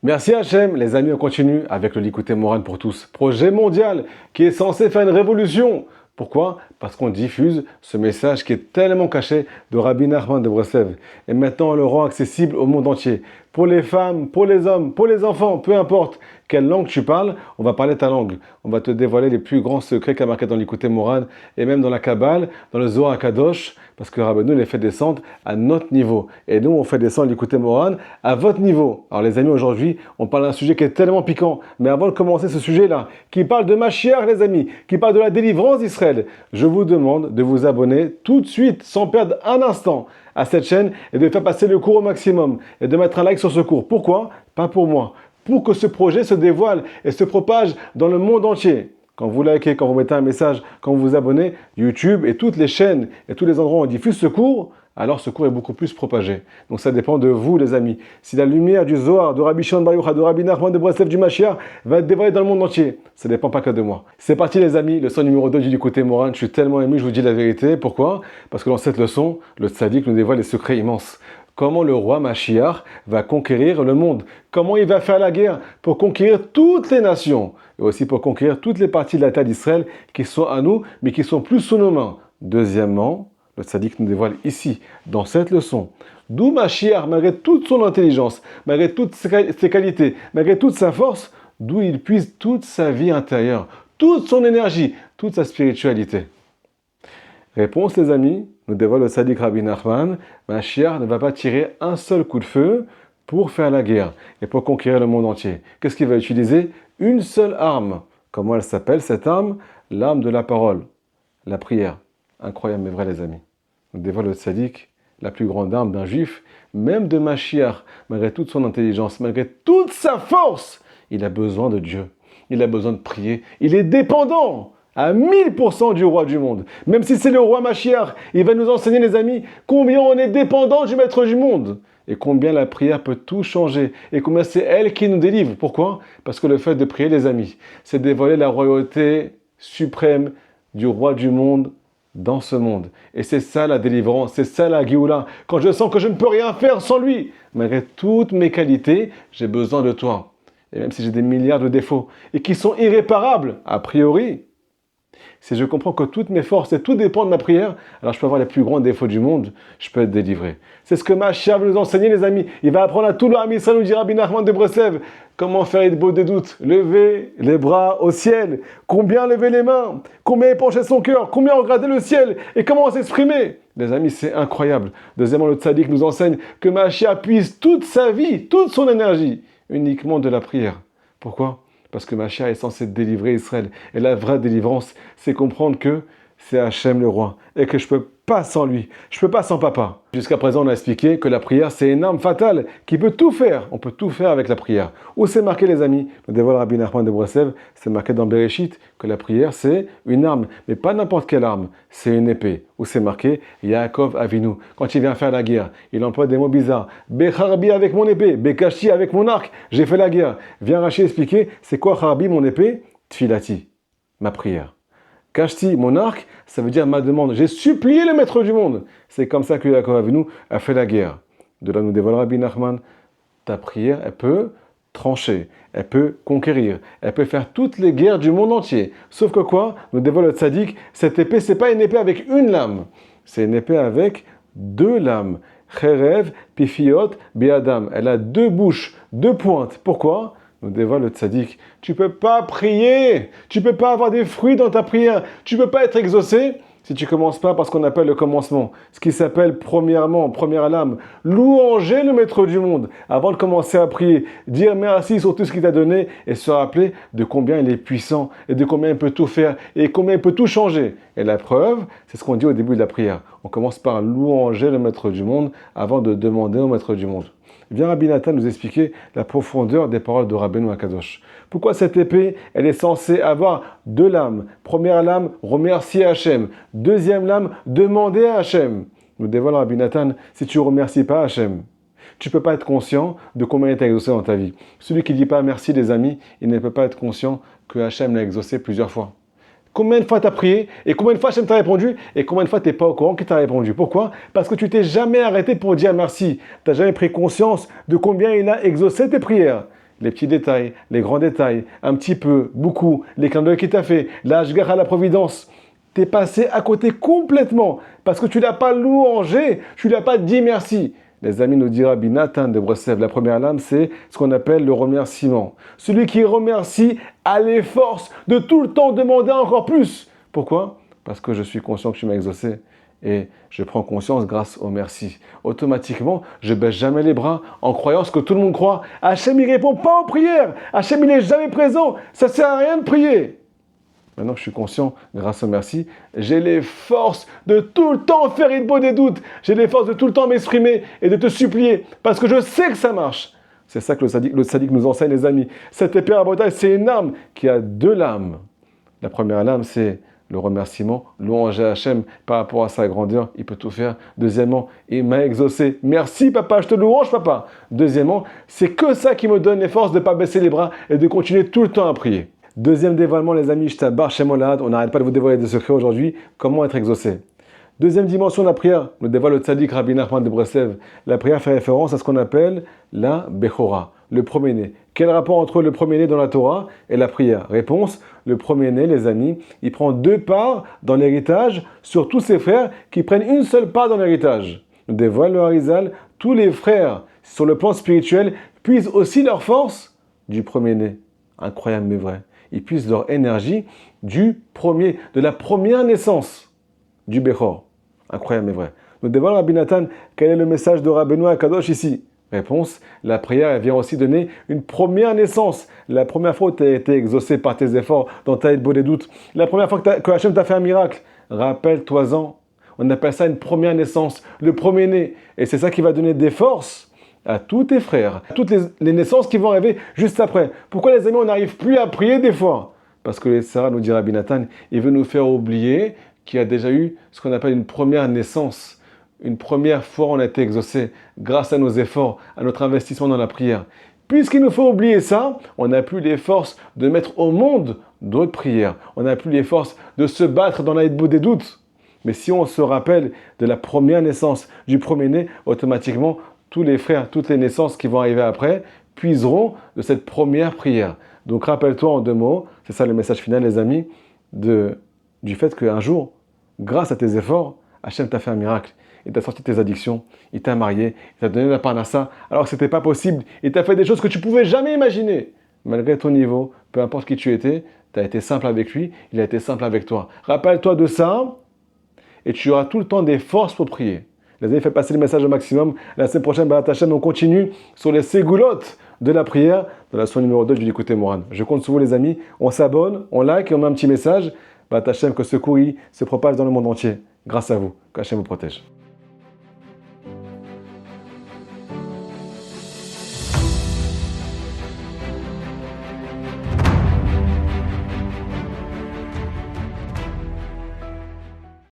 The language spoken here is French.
Merci Hachem, les amis, on continue avec le Likutei Moharan pour tous. Projet mondial qui est censé faire une révolution. Pourquoi? Parce qu'on diffuse ce message qui est tellement caché de Rabbi Nachman de Breslev. Et maintenant, on le rend accessible au monde entier. Pour les femmes, pour les hommes, pour les enfants, peu importe quelle langue tu parles, on va parler ta langue. On va te dévoiler les plus grands secrets qu'il y a marqués dans le Likutei Moharan et même dans la Kabbale, dans le Zohar HaKadosh, parce que Rabbeinu les fait descendre à notre niveau. Et nous, on fait descendre le Likutei Moharan à votre niveau. Alors les amis, aujourd'hui, on parle d'un sujet qui est tellement piquant. Mais avant de commencer ce sujet-là, qui parle de Mashiach, les amis, qui parle de la délivrance d'Israël, je vous demande de vous abonner tout de suite, sans perdre un instant, à cette chaîne et de faire passer le cours au maximum et de mettre un like sur ce cours. Pourquoi? Pas pour moi. Pour que ce projet se dévoile et se propage dans le monde entier. Quand vous likez, quand vous mettez un message, quand vous vous abonnez, YouTube et toutes les chaînes et tous les endroits où on diffuse ce cours, alors ce cours est beaucoup plus propagé. Donc ça dépend de vous, les amis. Si la lumière du Zohar, de Rabbi Shimon Bar Yochai, de Rabbi Nachman de Breslev, du Mashiach, va être dévoilée dans le monde entier, ça ne dépend pas que de moi. C'est parti, les amis, leçon numéro 2 du Likutei Moharan. Je suis tellement ému, je vous dis la vérité. Pourquoi? Parce que dans cette leçon, le tzaddik nous dévoile des secrets immenses. Comment le roi Mashiach va conquérir le monde. Comment il va faire la guerre pour conquérir toutes les nations. Et aussi pour conquérir toutes les parties de la terre d'Israël qui sont à nous, mais qui sont plus sous nos mains. Deuxièmement, le tzaddik nous dévoile ici, dans cette leçon, d'où Mashiach, malgré toute son intelligence, malgré toutes ses qualités, malgré toute sa force, d'où il puise toute sa vie intérieure, toute son énergie, toute sa spiritualité. Réponse, les amis, nous dévoile le tzaddik Rabbi Nachman, Mashiach ne va pas tirer un seul coup de feu pour faire la guerre et pour conquérir le monde entier. Qu'est-ce qu'il va utiliser? Une seule arme. Comment elle s'appelle cette arme? L'arme de la parole, la prière. Incroyable mais vrai, les amis. Nous dévoile le tzaddik, la plus grande arme d'un juif, même de Mashiach, malgré toute son intelligence, malgré toute sa force, il a besoin de Dieu. Il a besoin de prier. Il est dépendant à 1000% du roi du monde. Même si c'est le roi Mashiach, il va nous enseigner, les amis, combien on est dépendant du maître du monde. Et combien la prière peut tout changer. Et combien c'est elle qui nous délivre. Pourquoi? Parce que le fait de prier, les amis, c'est dévoiler la royauté suprême du roi du monde dans ce monde. Et c'est ça la délivrance, c'est ça la Géoula. Quand je sens que je ne peux rien faire sans lui, malgré toutes mes qualités, j'ai besoin de toi. Et même si j'ai des milliards de défauts, et qui sont irréparables, a priori, si je comprends que toutes mes forces et tout dépend de ma prière, alors je peux avoir les plus grands défauts du monde, je peux être délivré. C'est ce que Mashiach veut nous enseigner, les amis. Il va apprendre à tout le Ham Israël, nous dit Rabbi Nachman de Breslev, comment faire une beau des doutes, lever les bras au ciel, combien lever les mains, combien épancher son cœur, combien regarder le ciel et comment s'exprimer. Les amis, c'est incroyable. Deuxièmement, le tzaddik nous enseigne que Mashiach puise toute sa vie, toute son énergie, uniquement de la prière. Pourquoi? Parce que Mashiach est censé délivrer Israël. Et la vraie délivrance, c'est comprendre que c'est Hachem le roi. Et que je ne peux pas sans lui. Je ne peux pas sans papa. Jusqu'à présent, on a expliqué que la prière, c'est une arme fatale qui peut tout faire. On peut tout faire avec la prière. Où c'est marqué, les amis? Le dévoile Rabbi Nachman de Breslev, c'est marqué dans Bereshit que la prière, c'est une arme. Mais pas n'importe quelle arme. C'est une épée. Où c'est marqué Yaakov Avinu. Quand il vient faire la guerre, il emploie des mots bizarres. Becharbi avec mon épée. Bekashi avec mon arc. J'ai fait la guerre. Viens Rachi expliquer, c'est quoi Harbi, mon épée? Tfilati. Ma prière. Kashti, mon arc, ça veut dire ma demande. J'ai supplié le maître du monde. C'est comme ça que Yaakov Avinu a fait la guerre. De là, nous dévoile Rabbi Nachman. Ta prière, elle peut trancher, elle peut conquérir, elle peut faire toutes les guerres du monde entier. Sauf que quoi? Nous dévoile le tzaddik, cette épée, c'est pas une épée avec une lame. C'est une épée avec deux lames. Cherev, pifiot, be'adam. Elle a deux bouches, deux pointes. Pourquoi? Nous dévoile le tzaddik. Tu ne peux pas prier. Tu ne peux pas avoir des fruits dans ta prière. Tu ne peux pas être exaucé si tu ne commences pas par ce qu'on appelle le commencement. Ce qui s'appelle premièrement, première lame, louanger le maître du monde. Avant de commencer à prier, dire merci sur tout ce qu'il t'a donné et se rappeler de combien il est puissant et de combien il peut tout faire et combien il peut tout changer. Et la preuve, c'est ce qu'on dit au début de la prière. On commence par louanger le maître du monde avant de demander au maître du monde. Vient Rabbi Nathan nous expliquer la profondeur des paroles de Rabbeinu HaKadosh. Pourquoi cette épée, elle est censée avoir deux lames? Première lame, remercier Hachem. Deuxième lame, demander à Hachem. Nous dévoile Rabbi Nathan, si tu ne remercies pas Hachem, tu ne peux pas être conscient de combien il t'a exaucé dans ta vie. Celui qui ne dit pas merci, les amis, il ne peut pas être conscient que Hachem l'a exaucé plusieurs fois. Combien de fois tu as prié et combien de fois Hachem t'a répondu et combien de fois tu n'es pas au courant qu'il t'a répondu. Pourquoi? Parce que tu t'es jamais arrêté pour dire merci. Tu n'as jamais pris conscience de combien il a exaucé tes prières. les petits détails, les grands détails, un petit peu, beaucoup, les clins d'œil qu'il t'a fait, la hashgacha, la providence, t'es passé à côté complètement parce que tu ne l'as pas louangé, tu ne lui as pas dit merci. Les amis, nous dit Rabbi Nathan de Breslev, la première lame, c'est ce qu'on appelle le remerciement. Celui qui remercie a les forces de tout le temps demander encore plus. Pourquoi? Parce que je suis conscient que tu m'as exaucé et je prends conscience grâce au merci. Automatiquement, je baisse jamais les bras en croyant ce que tout le monde croit. Hachem, il répond pas aux prières. Hachem, il n'est jamais présent. Ça sert à rien de prier. Maintenant que je suis conscient, grâce au merci, j'ai les forces de tout le temps faire une bonne des doutes. J'ai les forces de tout le temps m'exprimer et de te supplier parce que je sais que ça marche. C'est ça que le sadique nous enseigne, les amis. Cette épée à bataille, c'est une arme qui a deux lames. La première lame, c'est le remerciement, louange à Hachem par rapport à sa grandeur, il peut tout faire. Deuxièmement, il m'a exaucé. Merci papa, je te louange papa. Deuxièmement, c'est que ça qui me donne les forces de ne pas baisser les bras et de continuer tout le temps à prier. Deuxième dévoilement, les amis, Shtabar Shemolad, on n'arrête pas de vous dévoiler des secrets aujourd'hui, comment être exaucé. Deuxième dimension de la prière, nous dévoile le tzaddik Rabbi Nachman de Breslev. La prière fait référence à ce qu'on appelle la Bechora, le premier-né. Quel rapport entre le premier-né dans la Torah et la prière? Réponse, le premier-né, les amis, il prend 2 parts dans l'héritage sur tous ses frères qui prennent une seule part dans l'héritage. Nous dévoile le Harizal, tous les frères, sur le plan spirituel, puisent aussi leur force du premier-né. Incroyable mais vrai. Ils puisent leur énergie du premier, de la première naissance du Bechor. Incroyable mais vrai. Nous dévoilons Rabbi Nathan, quel est le message de Rabbeinu Akadosh ici? Réponse, la prière elle vient aussi donner une première naissance. La première fois où tu as été exaucé par tes efforts dans ta bonne des doutes. La première fois que Hachem t'a fait un miracle. Rappelle-toi-en. On appelle ça une première naissance, le premier-né. Et c'est ça qui va donner des forces à tous tes frères, à toutes les naissances qui vont arriver juste après. Pourquoi les amis, on n'arrive plus à prier des fois? Parce que les Sarah nous dit Rabbi Nathan, il veut nous faire oublier qu'il y a déjà eu ce qu'on appelle une première naissance. Une première fois, on a été exaucé grâce à nos efforts, à notre investissement dans la prière. Puisqu'il nous faut oublier ça, on n'a plus les forces de mettre au monde d'autres prières. On n'a plus les forces de se battre dans la bout des doutes. Mais si on se rappelle de la première naissance du premier-né, automatiquement, tous les frères, toutes les naissances qui vont arriver après, puiseront de cette première prière. Donc rappelle-toi en 2 mots, c'est ça le message final les amis, du fait qu'un jour, grâce à tes efforts, Hachem t'a fait un miracle. Il t'a sorti de tes addictions, il t'a marié, il t'a donné la parnassa, alors que ce n'était pas possible. Il t'a fait des choses que tu ne pouvais jamais imaginer. Malgré ton niveau, peu importe qui tu étais, tu as été simple avec lui, il a été simple avec toi. Rappelle-toi de ça et tu auras tout le temps des forces pour prier. Les amis, faites passer le message au maximum. La semaine prochaine, B'ezrat Hashem, on continue sur les ségoulottes de la prière, dans la leçon numéro 2 du Likutei Moharan. Je compte sur vous les amis, on s'abonne, on like et on met un petit message. B'ezrat Hashem, que ce courrier se propage dans le monde entier. Grâce à vous, qu'Hachem vous protège.